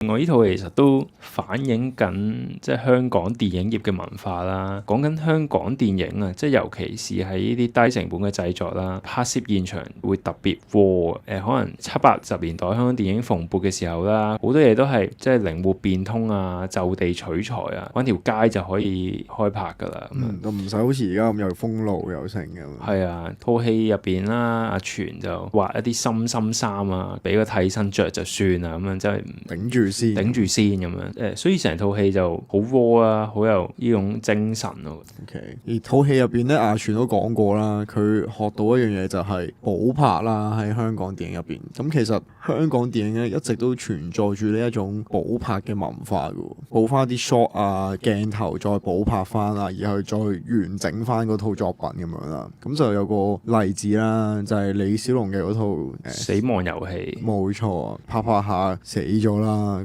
我呢套其實都反映緊即係香港電影業嘅文化啦，講緊香港電影啊，即係尤其是喺呢啲低成本嘅製作啦，拍攝現場會特別窩可能70、80年代香港電影蓬勃嘅時候啦，好多嘢都係即係靈活變通啊，就地取材啊，揾條街就可以開拍㗎啦。都唔使好似而家咁有封路又成咁。係啊，套戲入邊啦，阿全就畫一啲深衫啊，俾個替身着就算啦，咁樣真係頂住先咁樣。所以成套戲就好 raw 啊，好有呢種精神咯。OK， 而套戲入邊咧，阿全都講過啦，佢學到一樣嘢就係補拍啦，喺香港電影入邊。咁其實香港電影咧一直都存在住呢一種補拍嘅文化㗎，補翻啲 shot 啊鏡頭再補拍翻啊，然後再完整翻嗰套作品咁樣啦。咁就有個例子啦，就係李小龍嘅嗰套死亡遊戲，冇錯，拍下死咗啦。